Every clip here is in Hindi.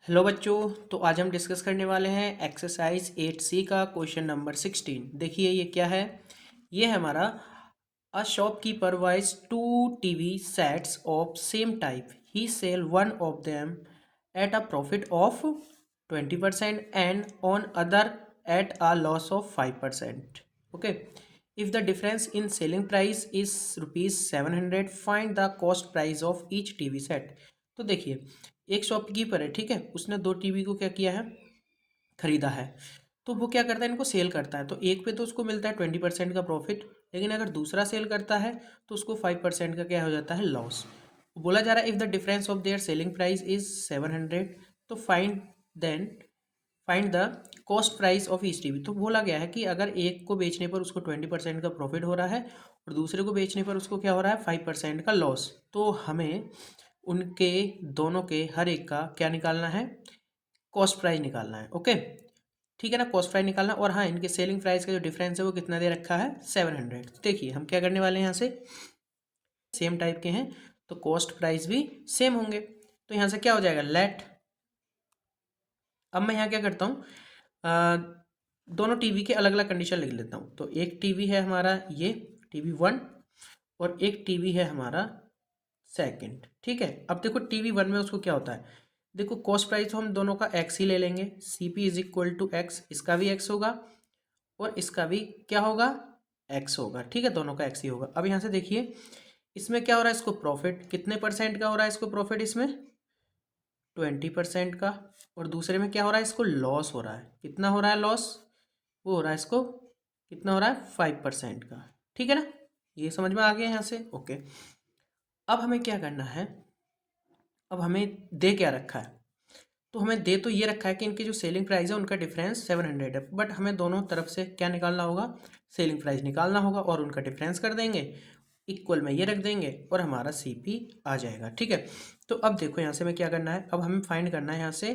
हेलो बच्चों। तो आज हम डिस्कस करने वाले हैं एक्सरसाइज 8C का क्वेश्चन नंबर 16। देखिए ये क्या है। ये है हमारा a shopkeeper buys two TV sets of same type. He sell one of them at a profit of 20% and on other at a loss of 5%। Okay, if the difference in selling price is ₹700, find the cost price of each TV set. तो देखिए, एक शॉपकीपर है, ठीक है, उसने दो टीवी को क्या किया है, खरीदा है। तो वो क्या करता है, इनको सेल करता है। तो एक पे तो उसको मिलता है 20% का प्रॉफिट, लेकिन अगर दूसरा सेल करता है तो उसको 5% का क्या हो जाता है, लॉस। बोला जा रहा है if the difference of their selling price is 700, तो find the cost price of each TV. तो बोला गया है कि अगर एक को बेचने पर उसको 20% का प्रॉफिट हो रहा है और दूसरे को बेचने पर उसको क्या हो रहा है, 5% का लॉस। तो हमें उनके दोनों के हर एक का क्या निकालना है, कॉस्ट प्राइस निकालना है। ओके, ठीक है ना, कॉस्ट प्राइस निकालना। और हाँ, इनके सेलिंग प्राइस का जो डिफरेंस है वो कितना दे रखा है, 700। देखिए हम क्या करने वाले हैं, यहाँ से सेम टाइप के हैं तो कॉस्ट प्राइस भी सेम होंगे। तो यहाँ से क्या हो जाएगा, लेट। अब मैं यहाँ क्या करता हूँ, दोनों टीवी के अलग अलग कंडीशन लिख लेता हूँ। तो एक टीवी है हमारा ये टीवी 1 और एक टीवी है हमारा सेकंड। ठीक है, अब देखो टीवी 1 में उसको क्या होता है, देखो कॉस्ट प्राइस तो हम दोनों का एक्स ही ले लेंगे। CP is equal to x, इसका भी एक्स होगा और इसका भी क्या होगा, एक्स होगा। ठीक है, दोनों का एक्स ही होगा। अब यहाँ से देखिए, इसमें क्या हो रहा है, इसको प्रॉफिट कितने परसेंट का हो रहा है, इसको प्रॉफिट इसमें 20% का। और दूसरे में क्या हो रहा है, इसको लॉस हो रहा है। कितना हो रहा है लॉस, वो हो रहा है इसको कितना हो रहा है, 5% का। ठीक है ना, ये समझ में आ गया यहाँ से। ओके, अब हमें क्या करना है, अब हमें दे क्या रखा है, तो हमें दे तो ये रखा है कि इनकी जो सेलिंग प्राइस है उनका डिफरेंस 700 है, बट हमें दोनों तरफ से क्या निकालना होगा, सेलिंग प्राइस निकालना होगा और उनका डिफरेंस कर देंगे, इक्वल में ये रख देंगे और हमारा CP आ जाएगा। ठीक है, तो अब देखो यहाँ से हमें क्या करना है, अब हमें फाइंड करना है, यहाँ से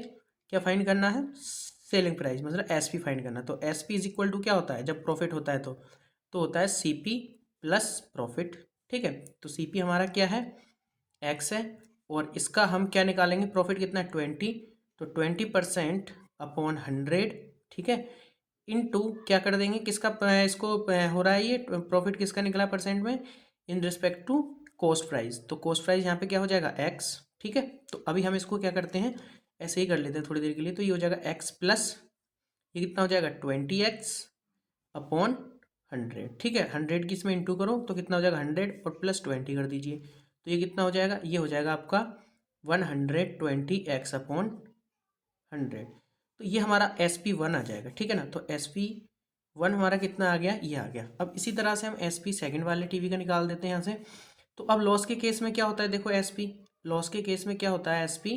क्या फाइंड करना है, सेलिंग प्राइस मतलब SP फाइंड करना है। तो SP इज इक्वल टू क्या होता है, जब प्रॉफिट होता है तो होता है CP प्लस प्रॉफिट। ठीक है, तो CP हमारा क्या है, एक्स है, और इसका हम क्या निकालेंगे, प्रॉफिट कितना है 20, तो 20% अपॉन 100। ठीक है, इनटू क्या कर देंगे, किसका इसको हो रहा है, ये प्रॉफिट किसका निकला परसेंट में, in respect to cost price. तो कॉस्ट प्राइस यहाँ पे क्या हो जाएगा, एक्स। ठीक है, तो अभी हम इसको क्या करते हैं, ऐसे ही कर लेते हैं थोड़ी देर के लिए। तो ये हो जाएगा एक्स प्लस, ये कितना हो जाएगा 20x अपॉन 100। ठीक है, 100 की इसमें इंटू करो तो कितना हो जाएगा, 100 और प्लस 20 कर दीजिए, तो ये कितना हो जाएगा, ये हो जाएगा आपका 120x अपॉन 100। तो ये हमारा SP1 आ जाएगा। ठीक है ना, तो SP1 हमारा कितना आ गया, ये आ गया। अब इसी तरह से हम SP सेकंड वाले टीवी का निकाल देते हैं यहाँ से। तो अब लॉस के केस में क्या होता है, देखो SP लॉस के केस में क्या होता है, SP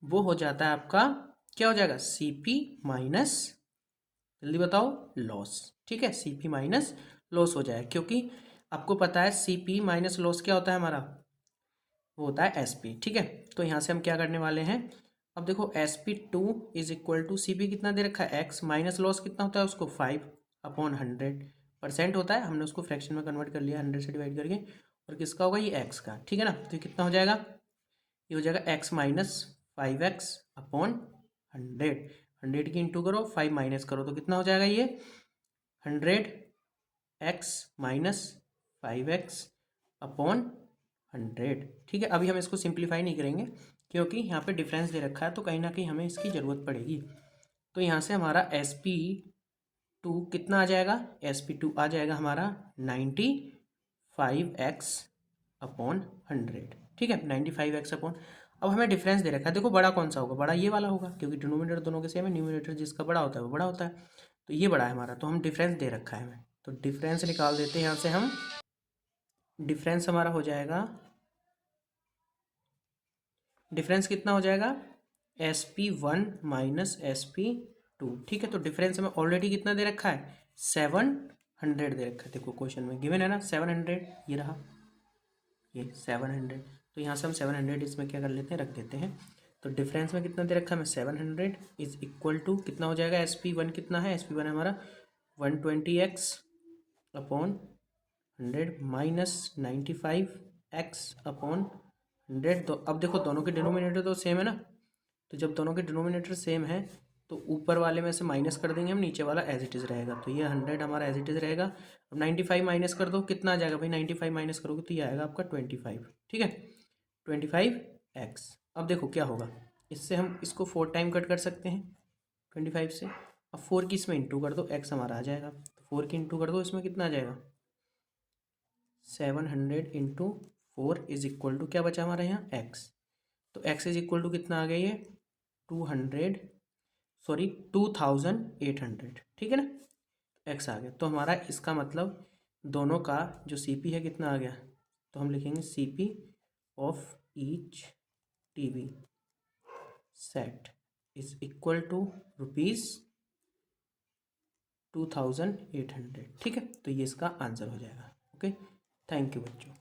वो हो जाता है आपका, क्या हो जाएगा, CP माइनस, जल्दी बताओ, लॉस। ठीक है, CP माइनस लॉस हो जाए, क्योंकि आपको पता है CP माइनस लॉस क्या होता है हमारा, वो होता है SP। ठीक है, तो यहाँ से हम क्या करने वाले हैं, अब देखो SP2 is equal to CP कितना दे रखा है, एक्स, माइनस लॉस कितना होता है उसको 5/100% होता है, हमने उसको फ्रैक्शन में कन्वर्ट कर लिया 100 से डिवाइड करके। और किसका होगा, ये एक्स का। ठीक है ना, तो ये कितना हो जाएगा, ये हो जाएगा एक्स माइनस 5x अपॉन 100। 100 की इंटू करो, 5 माइनस करो, तो कितना हो जाएगा, ये 100x माइनस 5x अपॉन 100। ठीक है, अभी हम इसको सिंप्लीफाई नहीं करेंगे क्योंकि यहाँ पे डिफरेंस दे रखा है, तो कहीं ना कहीं हमें इसकी ज़रूरत पड़ेगी। तो यहाँ से हमारा SP2 कितना आ जाएगा, SP2 आ जाएगा हमारा 95x अपॉन 100। ठीक है, 95x अपॉन, अब हमें डिफरेंस दे रखा है, देखो बड़ा कौन सा होगा, बड़ा ये वाला होगा, क्योंकि डिनोमिनेटर दोनों के सेम है, न्यूमिनेटर जिसका बड़ा होता है वो बड़ा होता है। तो ये बड़ा है हमारा, तो हम डिफरेंस दे रखा है हमें, तो डिफरेंस निकाल देते हैं यहाँ से हम। डिफरेंस हमारा हो जाएगा, डिफरेंस कितना हो जाएगा, SP1 माइनस SP2। ठीक है, तो डिफरेंस हमें ऑलरेडी कितना दे रखा है, 700 दे रखा है। देखो क्वेश्चन में गिवन है ना 700, ये रहा ये 700। तो यहाँ से हम 700 इसमें क्या कर लेते हैं, रख देते हैं। तो डिफरेंस में कितना दे रखा है हमें, 700 इज इक्वल टू कितना हो जाएगा, SP1 कितना है, SP1 है हमारा 120x upon 100 minus 95x upon 100। तो अब देखो दोनों के डिनोमिनेटर तो सेम है ना, तो जब दोनों के डिनोमिनेटर सेम है तो ऊपर वाले में से माइनस कर देंगे हम, नीचे वाला एज इट इज़ रहेगा। तो ये 100 हमारा एज इट इज़ रहेगा। अब 95 माइनस कर दो, कितना आ जाएगा भाई? 95 माइनस करोगे तो ये आएगा आपका 25। ठीक है, 25x। अब देखो क्या होगा, इससे हम इसको 4 टाइम कट कर सकते हैं 25 से। अब 4 की इसमें इंटू कर दो, x हमारा आ जाएगा। तो 4 की इंटू कर दो, इसमें कितना आ जाएगा? 700 इंटू 4 इज इक्वल टू क्या बचा हमारे यहाँ? x। तो x इज इक्वल टू कितना आ गया ये? 2800। ठीक है ना, x आ गया। तो हमारा इसका मतलब दोनों का जो CP है कितना आ गया? तो हम लिखेंगे CP of each TV set is equal to ₹2800। ठीक है, तो ये इसका आंसर हो जाएगा। ओके, थैंक यू बच्चों।